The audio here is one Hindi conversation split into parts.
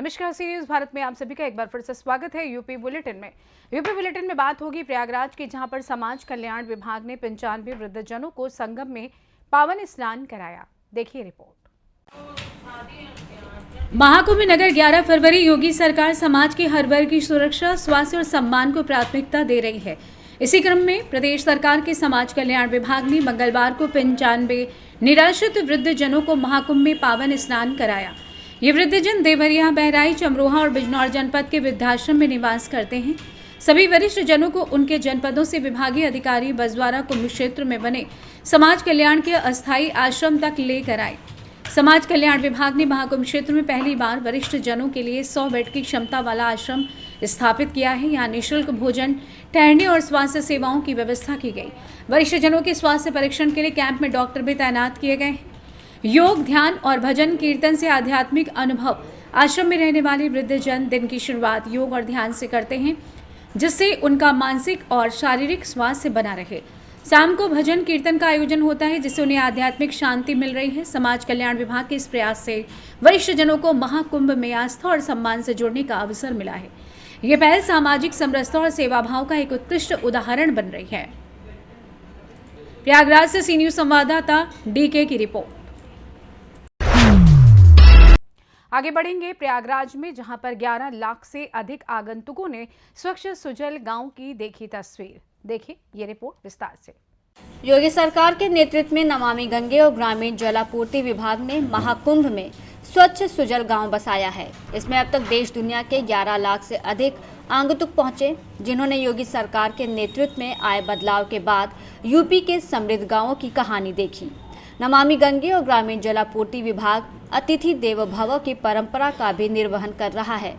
नमस्कार, सी न्यूज भारत में आप सभी का एक बार फिर से स्वागत है। यूपी बुलेटिन में बात होगी प्रयागराज की, जहां पर समाज कल्याण विभाग ने 95 वृद्धजनों को संगम में पावन स्नान कराया। देखिए रिपोर्ट। महाकुंभ नगर 11 फरवरी। योगी सरकार समाज के हर वर्ग की सुरक्षा, स्वास्थ्य और सम्मान को प्राथमिकता दे रही है। इसी क्रम में प्रदेश सरकार के समाज कल्याण विभाग ने मंगलवार को 95 निराश्रित वृद्धजनों को महाकुंभ में पावन स्नान कराया। ये वृद्धजन देवरिया, बहराइच, अमरोहा और बिजनौर जनपद के वृद्धाश्रम में निवास करते हैं। सभी वरिष्ठ जनों को उनके जनपदों से विभागीय अधिकारी बस द्वारा कुंभ क्षेत्र में बने समाज कल्याण के अस्थायी आश्रम तक लेकर आए। समाज कल्याण विभाग ने महाकुंभ क्षेत्र में पहली बार वरिष्ठ जनों के लिए 100 बेड की क्षमता वाला आश्रम स्थापित किया है। यहाँ निःशुल्क भोजन, ठहरने और स्वास्थ्य सेवाओं की व्यवस्था की गई। वरिष्ठ जनों के स्वास्थ्य परीक्षण के लिए कैंप में डॉक्टर भी तैनात किए गए हैं। योग, ध्यान और भजन कीर्तन से आध्यात्मिक अनुभव आश्रम में रहने वाले वृद्धजन दिन की शुरुआत योग और ध्यान से करते हैं, जिससे उनका मानसिक और शारीरिक स्वास्थ्य बना रहे। शाम को भजन कीर्तन का आयोजन होता है, जिससे उन्हें आध्यात्मिक शांति मिल रही है। समाज कल्याण विभाग के इस प्रयास से वरिष्ठ जनों को महाकुंभ में आस्था और सम्मान से जुड़ने का अवसर मिला है। ये पहल सामाजिक समरसता और सेवा भाव का एक उत्कृष्ट उदाहरण बन रही है। प्रयागराज से सी न्यूज संवाददाता डीके की रिपोर्ट। आगे बढ़ेंगे प्रयागराज में, जहां पर 11 लाख से अधिक आगंतुकों ने स्वच्छ सुजल गांव की देखी तस्वीर। देखिए ये रिपोर्ट विस्तार से। योगी सरकार के नेतृत्व में नमामि गंगे और ग्रामीण जलापूर्ति विभाग ने महाकुंभ में स्वच्छ सुजल गांव बसाया है। इसमें अब तक देश दुनिया के 11 लाख से अधिक आगंतुक पहुंचे, जिन्होंने योगी सरकार के नेतृत्व में आए बदलाव के बाद यूपी के समृद्ध गांवों की कहानी देखी। नमामि गंगे और ग्रामीण जलापूर्ति विभाग अतिथि देवो भव की परंपरा का भी निर्वहन कर रहा है।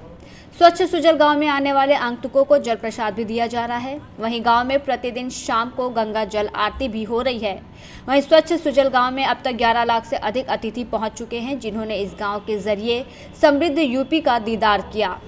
स्वच्छ सुजल गांव में आने वाले आगंतुकों को जल प्रसाद भी दिया जा रहा है। वहीं गांव में प्रतिदिन शाम को गंगा जल आरती भी हो रही है। वहीं स्वच्छ सुजल गांव में अब तक 11 लाख से अधिक अतिथि पहुंच चुके हैं, जिन्होंने इस गांव के जरिए समृद्ध यूपी का दीदार किया।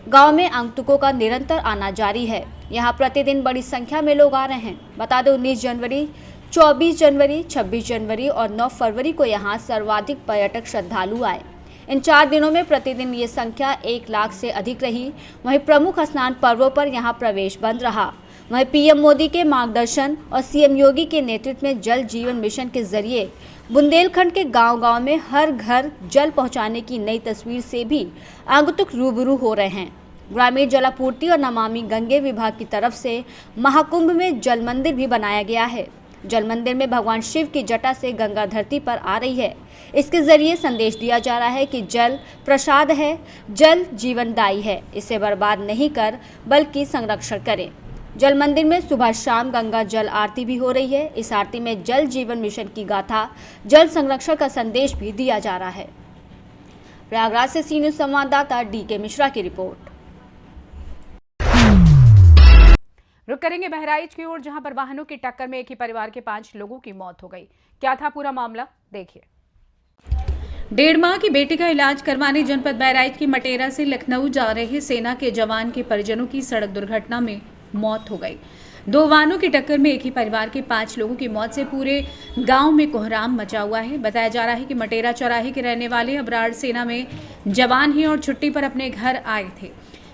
गांव में आगंतुकों का निरंतर आना जारी है। यहां प्रतिदिन बड़ी संख्या में लोग आ रहे हैं। बता दें 19 जनवरी, 24 जनवरी, 26 जनवरी और 9 फरवरी को यहां सर्वाधिक पर्यटक श्रद्धालु आए। इन 4 दिनों में प्रतिदिन ये संख्या 1 लाख से अधिक रही। वहीं प्रमुख स्नान पर्वों पर यहां प्रवेश बंद रहा। वहीं पीएम मोदी के मार्गदर्शन और सीएम योगी के नेतृत्व में जल जीवन मिशन के जरिए बुंदेलखंड के गांव-गांव में हर घर जल पहुंचाने की नई तस्वीर से भी आगंतुक रूबरू हो रहे हैं। ग्रामीण जलापूर्ति और नमामि गंगे विभाग की तरफ से महाकुंभ में जल मंदिर भी बनाया गया है। जल मंदिर में भगवान शिव की जटा से गंगा धरती पर आ रही है। इसके जरिए संदेश दिया जा रहा है कि जल प्रसाद है, जल जीवनदायी है, इसे बर्बाद नहीं कर बल्कि संरक्षण करें। जल मंदिर में सुबह शाम गंगा जल आरती भी हो रही है। इस आरती में जल जीवन मिशन की गाथा, जल संरक्षण का संदेश भी दिया जा रहा है। प्रयागराज से सी न्यूज संवाददाता डीके मिश्रा की रिपोर्ट। रुक करेंगे बहराइच की ओर, जहां पर वाहनों की टक्कर में एक ही परिवार के 5 लोगों की मौत हो गई। क्या था पूरा मामला, देखिए। 1.5 माह की बेटी का इलाज करवाने जनपद बहराइच की मटेरा से लखनऊ जा रहे सेना के जवान के परिजनों की सड़क दुर्घटना में मौत हो गई। 2 वाहनों की टक्कर में एक ही परिवार के 5 लोगों की मौत से पूरे गांव में कोहराम मचा हुआ है। बताया जा रहा है कि मटेरा चौराहे के रहने वाले अबरार सेना में जवान हैं और छुट्टी पर अपने घर आए थे।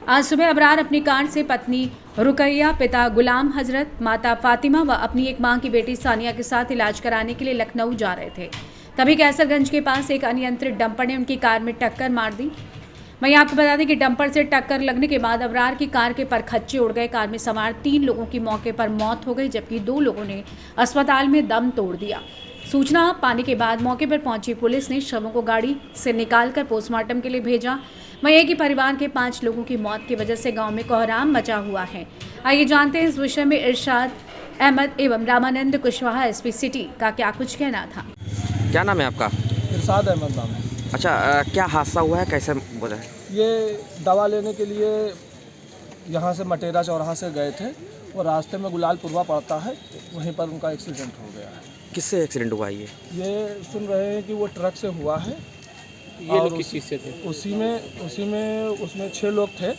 आज सुबह अबरार अपनी कार से पत्नी रुकैया, पिता गुलाम हजरत, माता फातिमा व अपनी 1 माह की बेटी सानिया के साथ इलाज कराने के लिए लखनऊ जा रहे थे। तभी कैसरगंज के पास एक अनियंत्रित डंपर ने उनकी कार में टक्कर मार दी। वहीं आपको बता दें कि डंपर से टक्कर लगने के बाद अबरार की कार के परखच्चे उड़ गए। कार में सवार 3 लोगों की मौके पर मौत हो गई, जबकि 2 लोगों ने अस्पताल में दम तोड़ दिया। सूचना पाने के बाद मौके पर पहुंची पुलिस ने शवों को गाड़ी से निकालकर पोस्टमार्टम के लिए भेजा। वहीं एक ही परिवार के 5 लोगों की मौत की वजह से गांव में कोहराम मचा हुआ है। आइए जानते हैं इस विषय में इरशाद अहमद एवं रामानंद कुशवाहा एसपी सिटी का क्या कुछ कहना था। क्या नाम है आपका? इरशाद अहमद नाम है। अच्छा, क्या हादसा हुआ है, कैसे बोला है? ये दवा लेने के लिए यहाँ से मटेरा चौराहा से गए थे और रास्ते में गुलालपुरवा पड़ता है, वहीं पर उनका एक्सीडेंट हो गया है। किससे एक्सीडेंट हुआ ये सुन रहे हैं कि वो ट्रक से हुआ है। ये लोग किस चीज़ से थे? उसमें 6 लोग थे।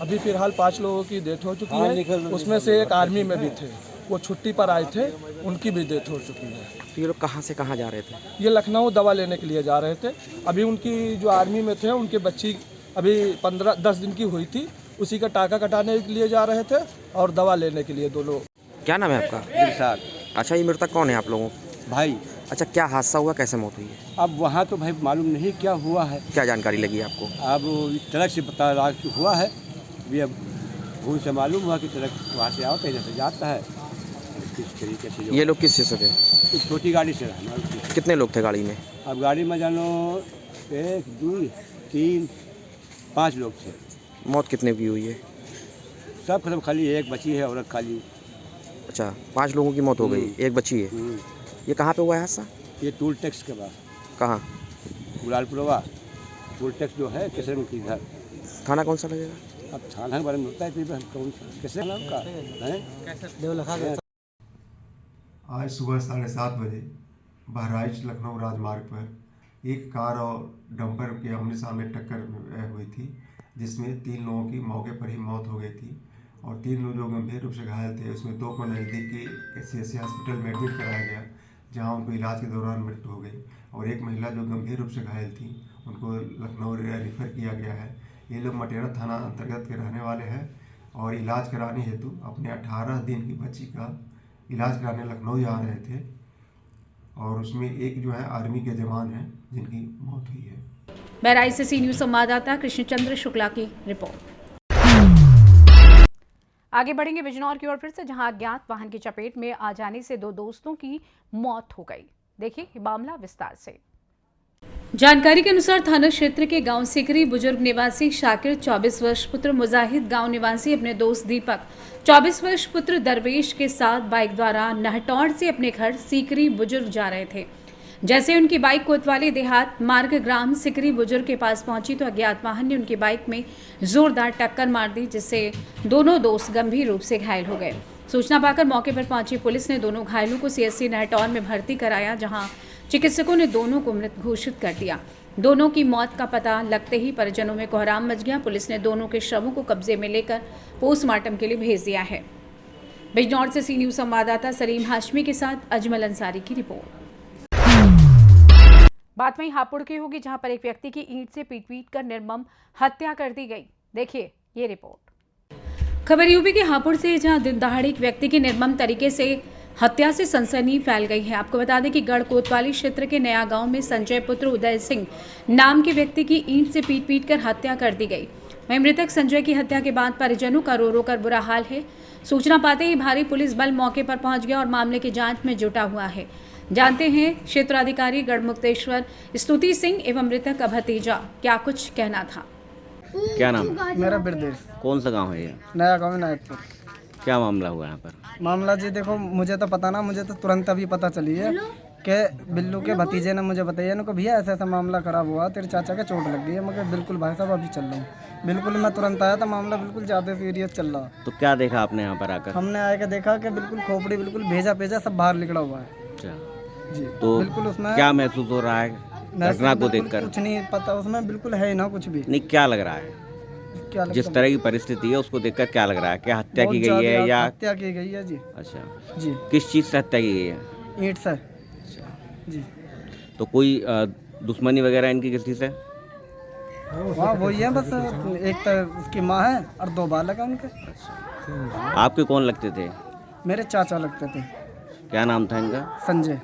अभी फिलहाल 5 लोगों की डेथ हो चुकी है। उसमें से एक आर्मी में भी थे, वो छुट्टी पर आए थे, उनकी भी डेथ हो चुकी है। तो ये लोग कहाँ से कहाँ जा रहे थे? ये लखनऊ दवा लेने के लिए जा रहे थे। अभी उनकी जो आर्मी में थे, उनके बच्ची अभी 15-10 दिन की हुई थी, उसी का टाका कटाने के लिए जा रहे थे और दवा लेने के लिए दोनों। क्या नाम है आपका? दिलशाद अच्छा, ये मृतक कौन है आप लोगों? भाई। अच्छा, क्या हादसा हुआ, कैसे मौत हुई है? अब वहाँ तो भाई मालूम नहीं क्या हुआ है। क्या जानकारी लगी आपको? अब ट्रक से पता लगा हुआ है, अभी अब भूल से मालूम हुआ कि ट्रक वहाँ से आओ इधर से जाता है। किस तरीके से ये लोग किस चीज़ से थे? इस छोटी गाड़ी से रहना। कितने लोग थे गाड़ी में? अब गाड़ी में जानो 1, 2, 3, 5 लोग थे। मौत कितने की हुई है? सब खत्म, खाली एक बची है औरत खाली। अच्छा, 5 लोगों की मौत हो गई, एक बची है। ये कहाँ पे हुआ है हादसा? ये टूल टैक्स के बाद कहाँ? गुलालपुरवा टूल टैक्स जो है किसर की घर। थाना कौन सा लगेगा? अब थाना के बारे में होता है फिर कौन सा किसर नाम का है। आज सुबह 7:30 बजे बहराइच लखनऊ राजमार्ग पर एक कार और डंपर के आमने सामने टक्कर हुई थी, जिसमें 3 लोगों की मौके पर ही मौत हो गई थी और 3 लोग जो गंभीर रूप से घायल थे, उसमें 2 को नज़दीक के CSC हॉस्पिटल में एडमिट कराया गया, जहां उनको इलाज के दौरान मृत्यु हो गई और एक महिला जो गंभीर रूप से घायल थी उनको लखनऊ रेफर किया गया है। ये लोग मटेरा थाना अंतर्गत के रहने वाले हैं और इलाज कराने हेतु अपने 18 दिन की बच्ची का इलाज कराने लखनऊ आ रहे थे और उसमें एक जो है आर्मी के जवान हैं जिनकी मौत हुई है। बहराइच से सी न्यूज़ संवाददाता कृष्णचंद्र शुक्ला की रिपोर्ट। आगे बढ़ेंगे बिजनौर की ओर फिर से, जहां अज्ञात वाहन की चपेट में आ जाने से 2 दोस्तों की मौत हो गई। देखिए मामला विस्तार से। जानकारी के अनुसार थाना क्षेत्र के गांव सिकरी बुजुर्ग निवासी शाकिर 24 वर्ष पुत्र मुजाहिद गांव निवासी अपने दोस्त दीपक 24 वर्ष पुत्र दरवेश के साथ बाइक द्वारा नहटौड़ से अपने घर सीकरी बुजुर्ग जा रहे थे। जैसे उनकी बाइक कोतवाली देहात मार्ग ग्राम सिकरी बुजुर्ग के पास पहुंची तो अज्ञात वाहन ने उनकी बाइक में जोरदार टक्कर मार दी, जिससे दोनों दोस्त गंभीर रूप से घायल हो गए। सूचना पाकर मौके पर पहुंची पुलिस ने दोनों घायलों को CSC नहटौर में भर्ती कराया, जहां चिकित्सकों ने दोनों को मृत घोषित कर दिया। दोनों की मौत का पता लगते ही परिजनों में कोहराम मच गया। पुलिस ने दोनों के शवों को कब्जे में लेकर पोस्टमार्टम के लिए भेज दिया है। बिजनौर से सी न्यूज़ संवाददाता सलीम हाशमी के साथ अजमल अंसारी की रिपोर्ट। बात वहीं हापुड़ की होगी, जहां पर एक व्यक्ति की ईंट से पीट कर निर्मम हत्या कर दी गई। देखिए ये रिपोर्ट। खबर यूपी के हापुड़ से, जहां दिन दहाड़े एक व्यक्ति की निर्मम तरीके से हत्या से सनसनी फैल गई है। आपको बता दें कि गढ़ कोतवाली क्षेत्र के नया गांव में संजय पुत्र उदय सिंह नाम के व्यक्ति की ईंट से पीट कर हत्या कर दी गई। वहीं मृतक संजय की हत्या के बाद परिजनों का रो रो कर बुरा हाल है। सूचना पाते ही भारी पुलिस बल मौके पर पहुंच गया और मामले की जांच में जुटा हुआ है। जानते हैं क्षेत्राधिकारी गढ़मुक्तेश्वर स्तुति सिंह एवं मृतक का भतीजा क्या कुछ कहना था। क्या नाम? मेरा बिरदेश। कौन सा गांव है ये? नया गाँव नायकपुर। क्या मामला हुआ यहाँ पर? मामला जी देखो, मुझे तो पता ना, मुझे तो तुरंत अभी पता चली है कि बिल्लू के भतीजे ने मुझे बताया ना कि भैया ऐसा ऐसा मामला खराब हुआ, तेरे चाचा के चोट लग गई है। मगर बिल्कुल भाई साहब अभी चल रहा हूँ। बिल्कुल मैं तुरंत आया था, मामला बिल्कुल ज़्यादा सीरियस चल रहा। तो क्या देखा आपने यहाँ पर आकर? हमने आके देखा कि बिल्कुल खोपड़ी बिल्कुल भेजा सब बाहर निकला हुआ है अच्छा, जी। तो बिल्कुल उसमें क्या महसूस हो रहा है घटना को देखकर? कुछ नहीं पता, उसमें बिल्कुल है ही ना कुछ भी। नहीं, क्या लग रहा है क्या जिस तरह की परिस्थिति है उसको देखकर क्या लग रहा है? क्या हत्या की गई है या? हत्या की गई है जी। अच्छा जी, किस चीज़ से हत्या की गई है? ईंट से जी। तो कोई दुश्मनी वगैरह इनकी किसी से? वाह वही है बस, एक तो उसकी माँ है और 2 बालक हैं उनके। आपके कौन लगते थे? मेरे चाचा लगते थे। क्या नाम था इनका? संजय।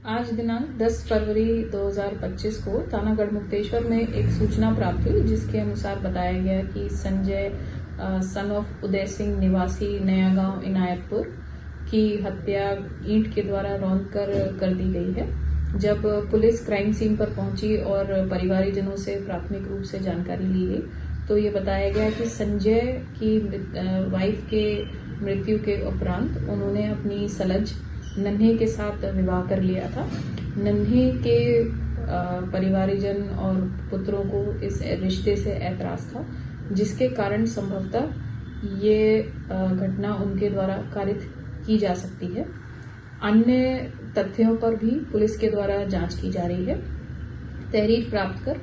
आज दिनांक 10 फरवरी 2025 को थाना गढ़मुक्तेश्वर में एक सूचना प्राप्त हुई, जिसके अनुसार बताया गया कि संजय सन ऑफ उदय सिंह निवासी नया गांव इनायतपुर की हत्या ईंट के द्वारा रौंद कर दी गई है। जब पुलिस क्राइम सीन पर पहुंची और परिवारजनों से प्राथमिक रूप से जानकारी ली गई तो ये बताया गया कि संजय की वाइफ के मृत्यु के उपरांत उन्होंने अपनी सलज नन्हे के साथ विवाह कर लिया था। नन्हे के परिवारजन और पुत्रों को इस रिश्ते से ऐतराज था, जिसके कारण संभवतः ये घटना उनके द्वारा कारित की जा सकती है। अन्य तथ्यों पर भी पुलिस के द्वारा जांच की जा रही है। तहरीर प्राप्त कर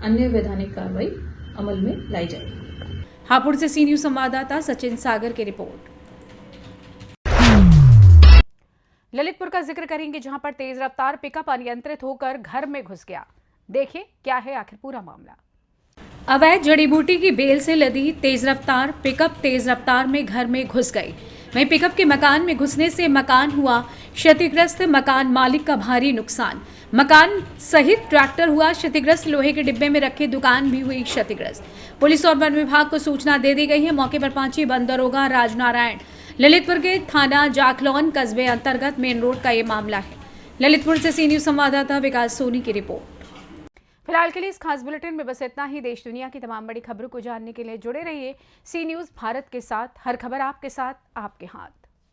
अन्य वैधानिक कार्रवाई अमल में लाई जाएगी। हापुड़ से सी न्यूज़ संवाददाता सचिन सागर की रिपोर्ट। ललितपुर का जिक्र करेंगे, जहां पर तेज रफ्तार पिकअप अनियंत्रित होकर घर में घुस गया। देखिए क्या है आखिर पूरा मामला। अवैध जड़ी बूटी की बेल से लदी तेज रफ्तार पिकअप तेज रफ्तार में घर में घुस गई। वहीं पिकअप के मकान में घुसने से मकान हुआ क्षतिग्रस्त, मकान मालिक का भारी नुकसान। मकान सहित ट्रैक्टर हुआ क्षतिग्रस्त, लोहे के डिब्बे में रखी दुकान भी हुई क्षतिग्रस्त। पुलिस और वन विभाग को सूचना दे दी गई है। मौके पर पहुंची वन दरोगा राजनारायण। ललितपुर के थाना जाखलौन कस्बे अंतर्गत मेन रोड का ये मामला है। ललितपुर से सी न्यूज संवाददाता विकास सोनी की रिपोर्ट। फिलहाल के लिए इस खास बुलेटिन में बस इतना ही। देश दुनिया की तमाम बड़ी खबरों को जानने के लिए जुड़े रहिए सी न्यूज भारत के साथ। हर खबर आपके साथ, आपके हाथ।